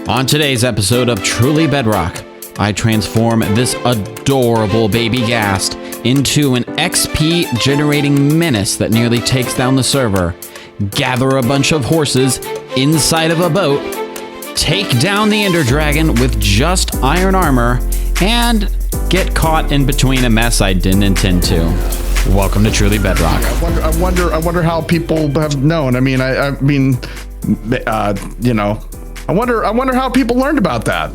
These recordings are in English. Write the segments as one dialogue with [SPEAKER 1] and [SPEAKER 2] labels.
[SPEAKER 1] On today's episode of Truly Bedrock, I transform this adorable baby Ghast into an XP generating menace that nearly takes down the server, gather a bunch of horses inside of a boat, take down the Ender Dragon with just iron armor, and get caught in between a mess I didn't intend to. Welcome to Truly Bedrock.
[SPEAKER 2] I wonder how people have known. I wonder how people learned about that.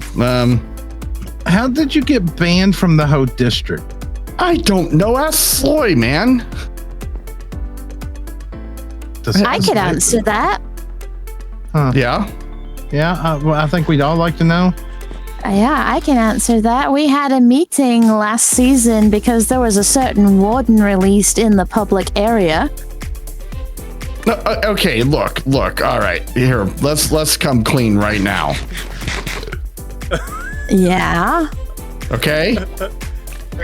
[SPEAKER 3] How did you get banned from the whole district?
[SPEAKER 2] I don't know. Ask Sloy, man.
[SPEAKER 4] I could answer that.
[SPEAKER 3] Huh.
[SPEAKER 2] Yeah.
[SPEAKER 3] Yeah. Well, I think we'd all like to know.
[SPEAKER 4] Yeah, I can answer that. We had a meeting last season because there was a certain warden released in the public area.
[SPEAKER 2] No, okay. Look. All right. Here. Let's come clean right now.
[SPEAKER 4] Yeah.
[SPEAKER 2] Okay.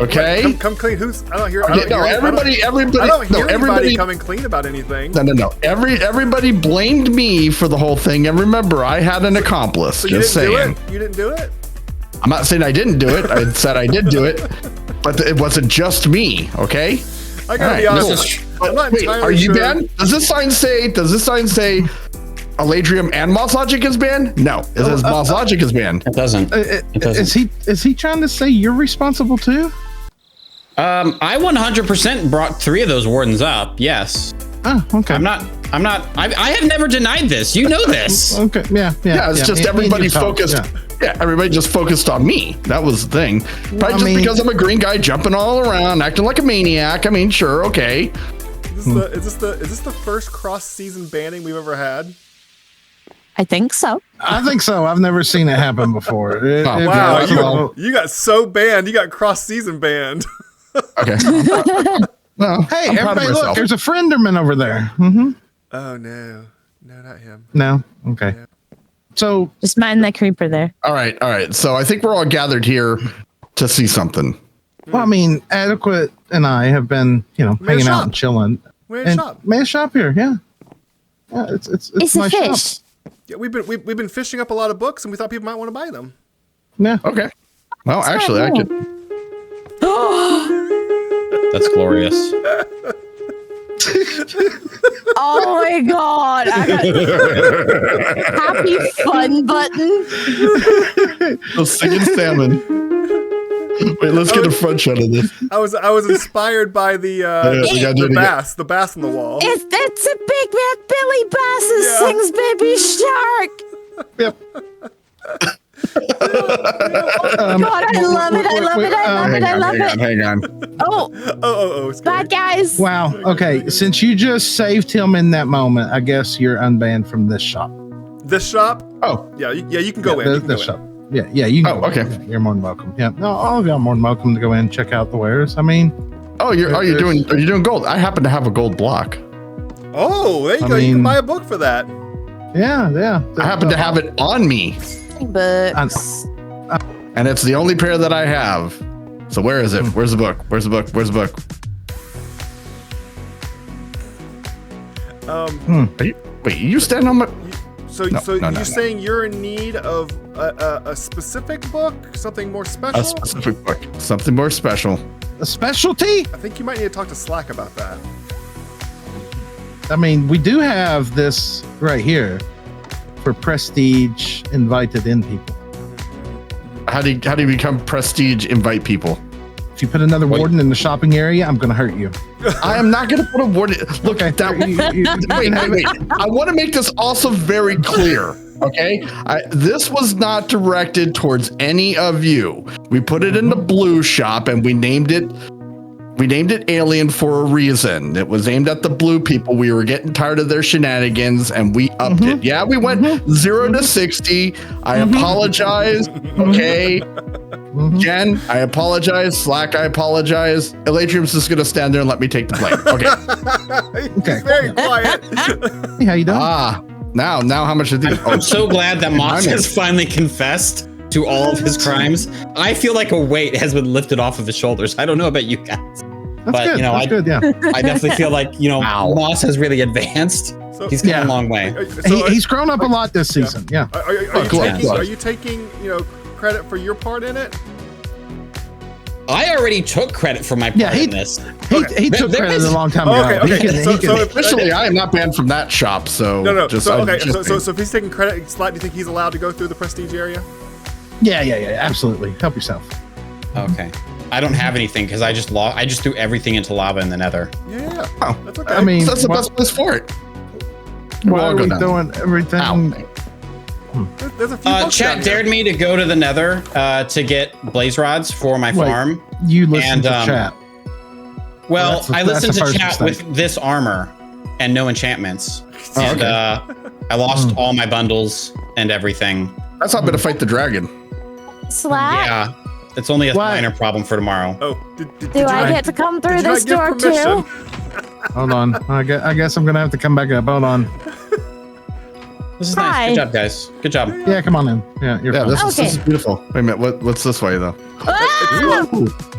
[SPEAKER 2] Okay.
[SPEAKER 5] Come clean. Who's? I don't hear.
[SPEAKER 2] Everybody.
[SPEAKER 5] I don't hear anybody coming clean about anything.
[SPEAKER 2] No. Everybody blamed me for the whole thing, and remember, I had an accomplice.
[SPEAKER 5] So
[SPEAKER 2] just saying.
[SPEAKER 5] You didn't do it.
[SPEAKER 2] I'm not saying I didn't do it. I said I did do it, but it wasn't just me. Okay.
[SPEAKER 5] I gotta be honest. I'm not
[SPEAKER 2] wait,
[SPEAKER 5] entirely
[SPEAKER 2] are you
[SPEAKER 5] sure.
[SPEAKER 2] banned? Does this sign say Alaydriem and Moss Logic is banned? No, it says Moss Logic is banned.
[SPEAKER 1] It doesn't.
[SPEAKER 3] Is he trying to say you're responsible too?
[SPEAKER 1] I 100% brought 3 of those wardens up. Yes.
[SPEAKER 3] Oh, okay.
[SPEAKER 1] I have never denied this. You know this.
[SPEAKER 3] Okay. Yeah.
[SPEAKER 2] It's just everybody focused. Yeah, everybody just focused on me. That was the thing. Probably because I'm a green guy jumping all around, acting like a maniac. I mean, sure, okay.
[SPEAKER 5] Is this the first cross-season banning we've ever had?
[SPEAKER 4] I think so.
[SPEAKER 3] I think so. I've never seen it happen before.
[SPEAKER 5] Wow, you got so banned. You got cross-season banned.
[SPEAKER 2] Okay. Well,
[SPEAKER 3] hey, everybody, look! There's a frienderman over there. Mm-hmm.
[SPEAKER 5] Oh no, not him.
[SPEAKER 3] No. Okay.
[SPEAKER 5] Yeah.
[SPEAKER 3] So
[SPEAKER 4] just mind that creeper there.
[SPEAKER 2] All right. So I think we're all gathered here to see something.
[SPEAKER 3] Well, I mean, Adequate and I have been, hanging out and chilling.
[SPEAKER 5] We're in a shop.
[SPEAKER 3] Man shop here, yeah. Yeah, it's
[SPEAKER 4] a
[SPEAKER 3] my
[SPEAKER 4] fish.
[SPEAKER 3] shop.
[SPEAKER 5] Yeah, we've been fishing up a lot of books, and we thought people might want to buy them.
[SPEAKER 3] Yeah.
[SPEAKER 2] Okay. Well, actually, I could.
[SPEAKER 1] That's glorious.
[SPEAKER 4] Oh my god! I got happy fun button.
[SPEAKER 2] The singing salmon. Wait, let's get a front shot of this.
[SPEAKER 5] I was inspired by the bass on the wall.
[SPEAKER 4] It's a big man Billy Bass who sings Baby Shark.
[SPEAKER 3] Yep.
[SPEAKER 4] God, I love it.
[SPEAKER 2] Hang on.
[SPEAKER 4] Oh, bad guys.
[SPEAKER 3] Wow. Okay. Since you just saved him in that moment, I guess you're unbanned from this shop.
[SPEAKER 5] This shop?
[SPEAKER 2] Oh,
[SPEAKER 5] yeah. You can go in.
[SPEAKER 3] This shop. Yeah. You can.
[SPEAKER 2] Oh, okay.
[SPEAKER 3] You're more than welcome. Yeah. No, all of y'all are more than welcome to go in and check out the wares. I mean.
[SPEAKER 2] Oh, are you doing gold? I happen to have a gold block.
[SPEAKER 5] Oh, there you go. You can buy a book for that.
[SPEAKER 3] Yeah.
[SPEAKER 2] I happen to have it on me.
[SPEAKER 4] Books.
[SPEAKER 2] And it's the only pair that I have. So where is it? Where's the book? Wait, you stand on my...
[SPEAKER 5] So you're saying you're in need of a specific book? Something more special?
[SPEAKER 2] A specific book. Something more special.
[SPEAKER 3] A specialty?
[SPEAKER 5] I think you might need to talk to Slack about that.
[SPEAKER 3] I mean, we do have this right here for prestige invited in people.
[SPEAKER 2] How do you become prestige invite people?
[SPEAKER 3] If you put another warden in the shopping area, I'm going to hurt you.
[SPEAKER 2] I am not going to put a warden. Look at that. Wait. I want to make this also very clear. Okay. This was not directed towards any of you. We put it in the blue shop and we named it Alien for a reason. It was aimed at the blue people. We were getting tired of their shenanigans and we upped it. Yeah, we went 0 to 60. I apologize. Okay. Jen, I apologize. Slack, I apologize. Alaydriem's just going to stand there and let me take the blame. Okay.
[SPEAKER 5] He's very quiet.
[SPEAKER 3] Hey, how you doing?
[SPEAKER 2] Now how much is it?
[SPEAKER 1] I'm so glad that Moss has finally confessed to all of his crimes. I feel like a weight has been lifted off of his shoulders. I don't know about you guys.
[SPEAKER 3] That's good.
[SPEAKER 1] I
[SPEAKER 3] definitely
[SPEAKER 1] feel like, Moss has really advanced. He's come a long way.
[SPEAKER 3] He's grown up a lot this season. Yeah.
[SPEAKER 5] Are you taking credit for your part in it?
[SPEAKER 1] I already took credit for my part in this.
[SPEAKER 3] He took credit a long time ago.
[SPEAKER 2] So officially, I am not banned from that shop. So
[SPEAKER 5] no. So if he's taking credit, Slat, do you think he's allowed to go through the prestige area?
[SPEAKER 3] Yeah. Absolutely. Help yourself.
[SPEAKER 1] Okay. I don't have anything because I just threw everything into lava in the Nether.
[SPEAKER 5] Yeah.
[SPEAKER 2] Oh,
[SPEAKER 5] that's okay.
[SPEAKER 3] I mean,
[SPEAKER 2] that's the best place for it.
[SPEAKER 3] Why are we doing everything?
[SPEAKER 5] There's a few
[SPEAKER 1] Chat dared me to go to the Nether to get blaze rods for my farm.
[SPEAKER 3] You listen to chat.
[SPEAKER 1] Well, I listened to chat with this armor and no enchantments. And I lost all my bundles and everything.
[SPEAKER 2] That's not going to fight the dragon.
[SPEAKER 4] Slack?
[SPEAKER 1] Yeah. It's only a minor problem for tomorrow.
[SPEAKER 5] Oh,
[SPEAKER 4] do I get to come through this door too?
[SPEAKER 3] Hold on. I guess I'm gonna have to come back up. Hold on.
[SPEAKER 1] This is nice. Good job, guys. Good job.
[SPEAKER 3] Yeah, come on in. Yeah, you're fine.
[SPEAKER 2] This is beautiful. Wait a minute. What's this way though?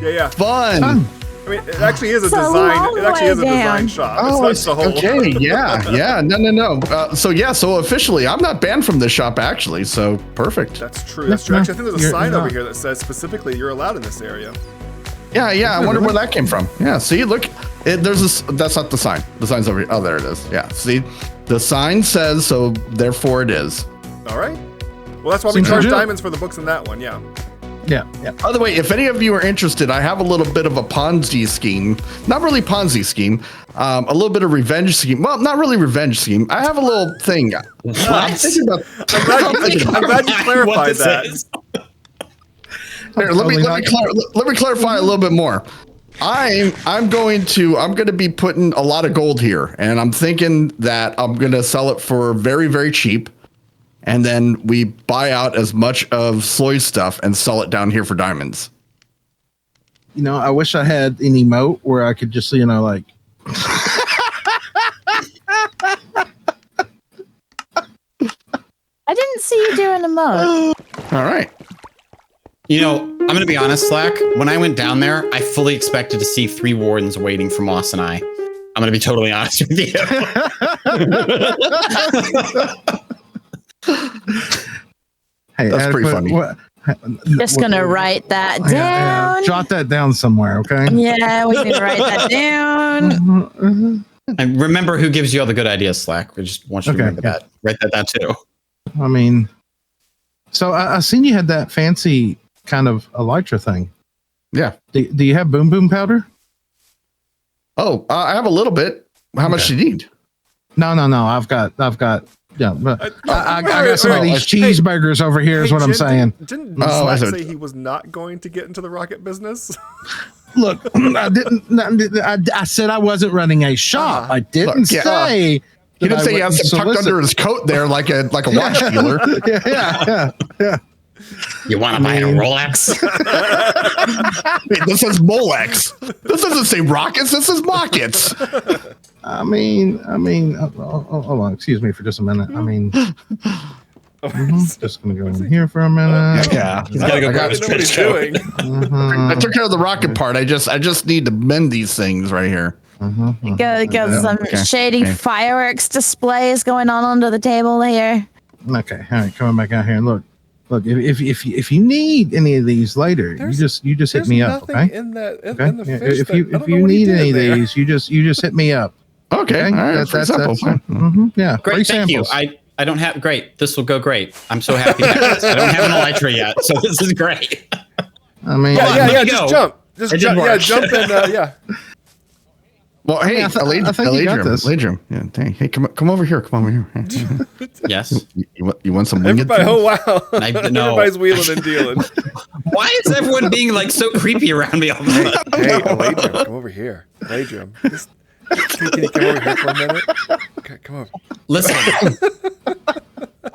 [SPEAKER 5] Yeah.
[SPEAKER 2] Fun.
[SPEAKER 5] I mean, it actually is a design. It actually is a design shop.
[SPEAKER 2] Oh,
[SPEAKER 5] it's not the whole.
[SPEAKER 2] Okay. Yeah. No. So officially, I'm not banned from this shop actually. So perfect.
[SPEAKER 5] That's true. Actually, I think there's a sign over here that says specifically you're allowed in this area.
[SPEAKER 2] Yeah. I wonder where that came from. Yeah. See, look, there's this. That's not the sign. The sign's over here. Oh, there it is. Yeah. See, the sign says so. Therefore, it is.
[SPEAKER 5] All right. Well, that's why we charge diamonds for the books in that one. Yeah.
[SPEAKER 3] Yeah.
[SPEAKER 2] By the way, if any of you are interested, I have a little bit of a Ponzi scheme. Not really Ponzi scheme. A little bit of revenge scheme. Well, not really revenge scheme. I have a little thing. I'm
[SPEAKER 5] glad you clarified that.
[SPEAKER 2] Here, let me clarify a little bit more. I'm going to be putting a lot of gold here, and I'm thinking that I'm going to sell it for very, very cheap. And then we buy out as much of Sloy's stuff and sell it down here for diamonds.
[SPEAKER 3] I wish I had an emote where I could just, like.
[SPEAKER 4] I didn't see you do an emote.
[SPEAKER 2] All right.
[SPEAKER 1] I'm going to be honest, Slack. When I went down there, I fully expected to see 3 wardens waiting for Moss and I. I'm going to be totally honest with you.
[SPEAKER 3] Hey,
[SPEAKER 2] that's pretty funny.
[SPEAKER 4] Just gonna write that down.
[SPEAKER 3] Yeah, jot that down somewhere, okay?
[SPEAKER 4] Yeah, we can write that down.
[SPEAKER 1] And remember who gives you all the good ideas, Slack. We just want you to remember that. Write that down too.
[SPEAKER 3] I mean, so I seen you had that fancy kind of elytra thing.
[SPEAKER 2] Yeah.
[SPEAKER 3] Do you have boom boom powder?
[SPEAKER 2] Oh, I have a little bit. How much do you need?
[SPEAKER 3] No. I've got. Yeah, but I got some of these cheeseburgers over here. Is what I'm saying.
[SPEAKER 5] Didn't Slack say he was not going to get into the rocket business?
[SPEAKER 3] Look, I didn't. I said I wasn't running a shop. I didn't say.
[SPEAKER 2] He didn't say he has some tucked under his coat there, like a watch dealer.
[SPEAKER 3] Yeah.
[SPEAKER 1] You want to buy a Rolex?
[SPEAKER 2] Wait, this says Molex. This doesn't say rockets. This is mockets.
[SPEAKER 3] I mean, hold on. Excuse me for just a minute. I mean, just gonna go in here for a minute.
[SPEAKER 2] Yeah,
[SPEAKER 1] he's gotta go grab his trench coat.
[SPEAKER 2] I took care of the rocket part. I just need to mend these things right here.
[SPEAKER 4] Got some shady fireworks displays going on under the table here.
[SPEAKER 3] Okay, all right, coming back out here and look. If you need any of these later, you just hit me up. Okay.
[SPEAKER 5] In the fish
[SPEAKER 3] if you need any of these, you just hit me up.
[SPEAKER 2] Okay. All right. That's
[SPEAKER 3] yeah.
[SPEAKER 1] Great. Thank you. I don't have great. This will go great. I'm so happy. I don't have an elytra yet, so this is great.
[SPEAKER 3] I mean,
[SPEAKER 5] just jump. Jump in. Yeah.
[SPEAKER 2] Well, hey, Alaydriem. Yeah, dang. Hey, come over here. Come over here.
[SPEAKER 1] Yes.
[SPEAKER 2] You want some winged?
[SPEAKER 5] Oh wow.
[SPEAKER 1] Everybody's
[SPEAKER 5] wheeling and dealing.
[SPEAKER 1] Why is everyone being like so creepy around me all the time?
[SPEAKER 5] Hey, Alaydriem, come over here. Alaydriem. Can you come over here for a minute? Okay, come over.
[SPEAKER 1] Listen.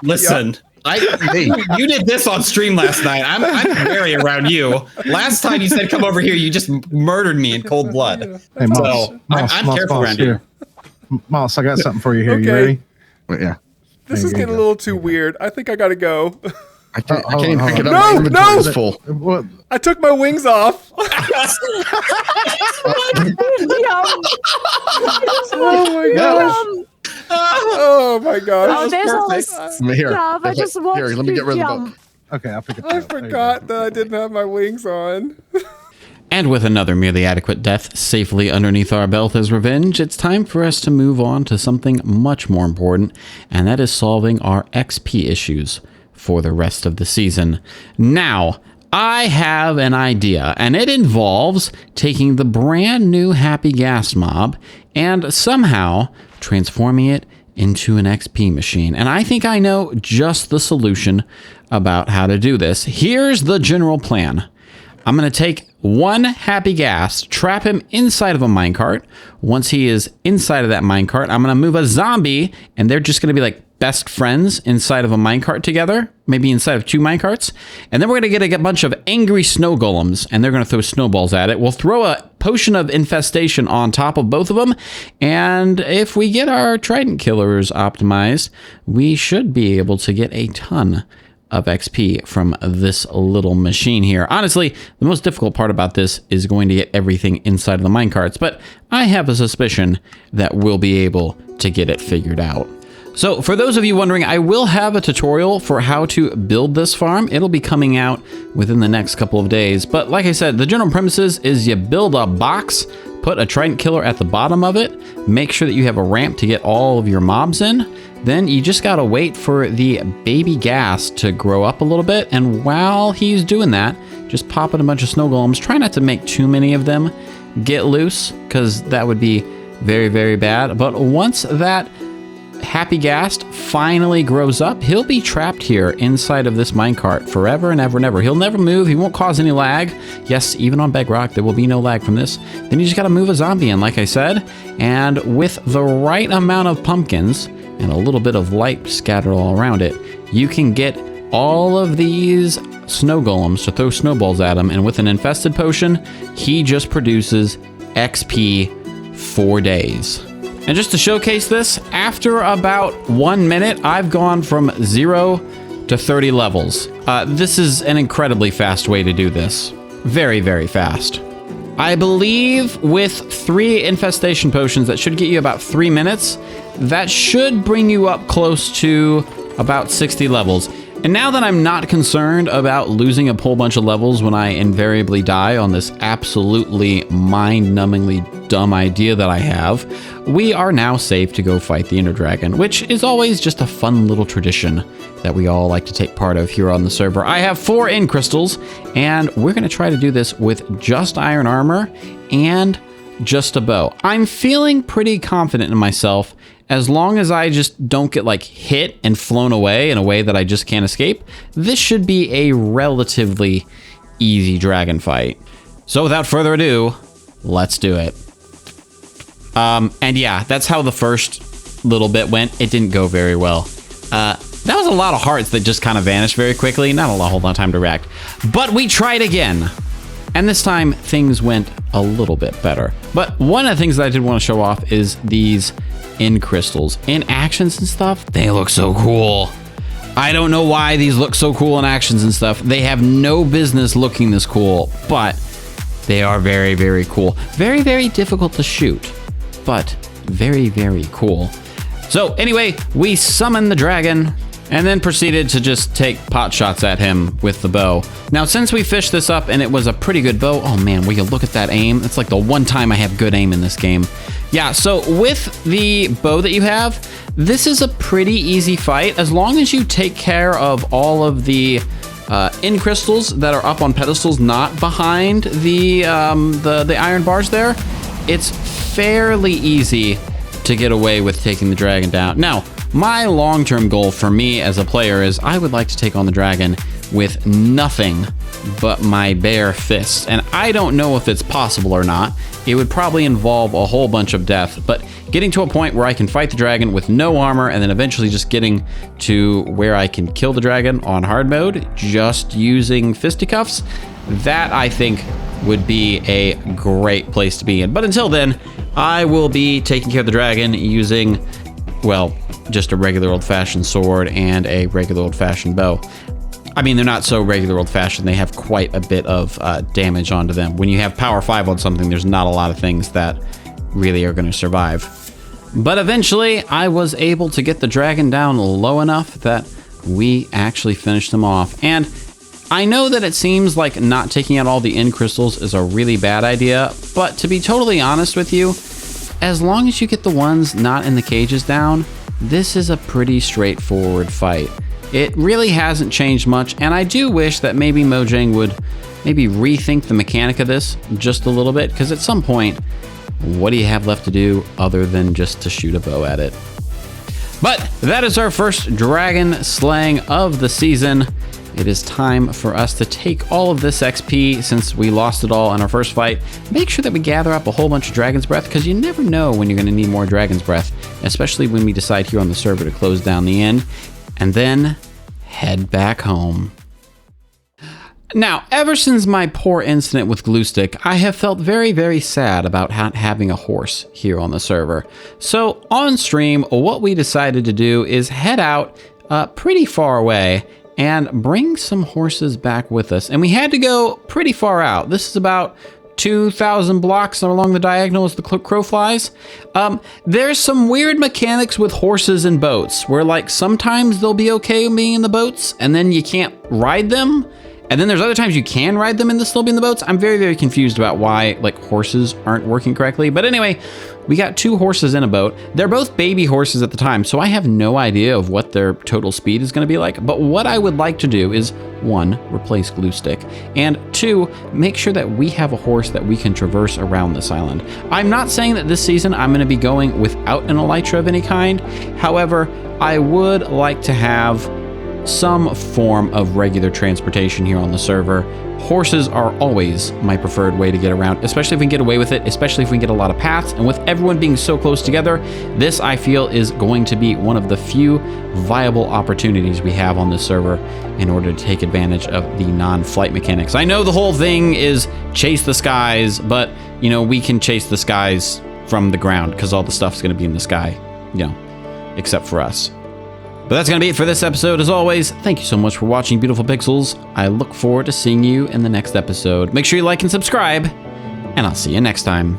[SPEAKER 1] You did this on stream last night. I'm very around you. Last time you said come over here, you just murdered me in cold blood.
[SPEAKER 3] Hey, Moss,
[SPEAKER 1] I'm careful around you.
[SPEAKER 3] Moss, I got something for you here.
[SPEAKER 5] Okay.
[SPEAKER 3] You ready?
[SPEAKER 2] Yeah.
[SPEAKER 5] This is getting a little too weird. I think I gotta go.
[SPEAKER 2] I can't even pick it up.
[SPEAKER 5] No!
[SPEAKER 2] Full.
[SPEAKER 3] What?
[SPEAKER 5] I took my wings off.
[SPEAKER 4] Oh
[SPEAKER 5] my gosh. Oh my gosh.
[SPEAKER 4] Oh, there's all this
[SPEAKER 2] Here,
[SPEAKER 4] stuff. I just want
[SPEAKER 2] here, let me get rid of the book.
[SPEAKER 3] Okay, I'll pick it
[SPEAKER 5] I
[SPEAKER 3] up. There you
[SPEAKER 5] forgot
[SPEAKER 3] go.
[SPEAKER 5] that I didn't have my wings on.
[SPEAKER 1] And with another merely adequate death safely underneath our belt as revenge, it's time for us to move on to something much more important, and that is solving our XP issues for the rest of the season. Now, I have an idea, and it involves taking the brand new Happy Ghast mob and somehow transforming it into an XP machine. And I think I know just the solution about how to do this. Here's the general plan. I'm going to take one Happy Ghast, trap him inside of a minecart. Once he is inside of that minecart, I'm going to move a zombie, and they're just going to be like best friends inside of a minecart together, maybe inside of 2 minecarts. And then we're going to get a bunch of angry snow golems, and they're going to throw snowballs at it. We'll throw a potion of infestation on top of both of them. And if we get our trident killers optimized, we should be able to get a ton of XP from this little machine here. Honestly, the most difficult part about this is going to get everything inside of the minecarts, but I have a suspicion that we'll be able to get it figured out. So for those of you wondering, I will have a tutorial for how to build this farm. It'll be coming out within the next couple of days. But like I said, the general premises is you build a box, put a trident killer at the bottom of it, make sure that you have a ramp to get all of your mobs in. Then you just gotta wait for the baby Ghast to grow up a little bit. And while he's doing that, just pop in a bunch of snow golems. Try not to make too many of them get loose, because that would be very, very bad. But once that Happy Ghast finally grows up, he'll be trapped here inside of this minecart forever and ever and ever. He'll never move. He won't cause any lag. Yes, even on Bedrock, there will be no lag from this. Then you just gotta move a zombie in, like I said. And with the right amount of pumpkins and a little bit of light scattered all around it, you can get all of these snow golems to throw snowballs at him. And with an infested potion, he just produces XP for days. And just to showcase this, after about 1 minute, I've gone from 0 to 30 levels. This is an incredibly fast way to do this. Very, very fast. I believe with 3 infestation potions, that should get you about 3 minutes. That should bring you up close to about 60 levels. And now that I'm not concerned about losing a whole bunch of levels when I invariably die on this absolutely mind-numbingly dumb idea that I have, we are now safe to go fight the Ender Dragon, which is always just a fun little tradition that we all like to take part of here on the server. I have 4 End Crystals, and we're going to try to do this with just iron armor and just a bow. I'm feeling pretty confident in myself. As long as I just don't get like hit and flown away in a way that I just can't escape, this should be a relatively easy dragon fight. So without further ado, let's do it. And yeah, that's how the first little bit went. It didn't go very well. That was a lot of hearts that just kind of vanished very quickly. Not a whole lot of time to react. But we tried again. And this time, things went a little bit better. But one of the things that I did want to show off is these End Crystals. In actions and stuff, they look so cool. I don't know why these look so cool in actions and stuff. They have no business looking this cool, but they are very, very cool. Very, very difficult to shoot, but very, very cool. So anyway, we summoned the dragon and then proceeded to just take pot shots at him with the bow. Now, since we fished this up and it was a pretty good bow, oh man, will you look at that aim? It's like the one time I have good aim in this game. Yeah, so with the bow that you have, this is a pretty easy fight. As long as you take care of all of the End Crystals that are up on pedestals, not behind the iron bars there, it's fairly easy to get away with taking the dragon down. Now, my long-term goal for me as a player is I would like to take on the dragon with nothing but my bare fists. And I don't know if it's possible or not. It would probably involve a whole bunch of death, but getting to a point where I can fight the dragon with no armor and then eventually just getting to where I can kill the dragon on hard mode, just using fisticuffs, that I think would be a great place to be in. But until then, I will be taking care of the dragon using, well, just a regular old-fashioned sword and a regular old-fashioned bow. I mean, they're not so regular old-fashioned. They have quite a bit of damage onto them. When you have power 5 on something, there's not a lot of things that really are going to survive. But eventually, I was able to get the dragon down low enough that we actually finished him off. And I know that it seems like not taking out all the end crystals is a really bad idea, but to be totally honest with you, as long as you get the ones not in the cages down, this is a pretty straightforward fight. It really hasn't changed much, and I do wish that maybe Mojang would maybe rethink the mechanic of this just a little bit, because at some point, what do you have left to do other than just to shoot a bow at it? But that is our first dragon slaying of the season. It is time for us to take all of this XP, since we lost it all in our first fight. Make sure that we gather up a whole bunch of Dragon's Breath, because you never know when you're going to need more Dragon's Breath, especially when we decide here on the server to close down the end, and then head back home. Now, ever since my poor incident with Gluestick, I have felt very, very sad about not having a horse here on the server. So on stream, what we decided to do is head out pretty far away and bring some horses back with us. And we had to go pretty far out. This is about 2,000 blocks along the diagonal as the crow flies. There's some weird mechanics with horses and boats, where like sometimes they'll be okay being in the boats and then you can't ride them. And then there's other times you can ride them and still be in the boats. I'm very, very confused about why like horses aren't working correctly. But anyway, we got 2 horses in a boat. They're both baby horses at the time, so I have no idea of what their total speed is going to be like. But what I would like to do is 1, replace Gluestick, and 2, make sure that we have a horse that we can traverse around this island. I'm not saying that this season I'm going to be going without an elytra of any kind. However, I would like to have some form of regular transportation here on the server. Horses are always my preferred way to get around, especially if we can get away with it, especially if we can get a lot of paths. And with everyone being so close together, this I feel is going to be one of the few viable opportunities we have on this server in order to take advantage of the non-flight mechanics. I know the whole thing is chase the skies, but you know, we can chase the skies from the ground because all the stuff's going to be in the sky, you know, except for us. But that's going to be it for this episode. As always, thank you so much for watching, beautiful pixels. I look forward to seeing you in the next episode. Make sure you like and subscribe, and I'll see you next time.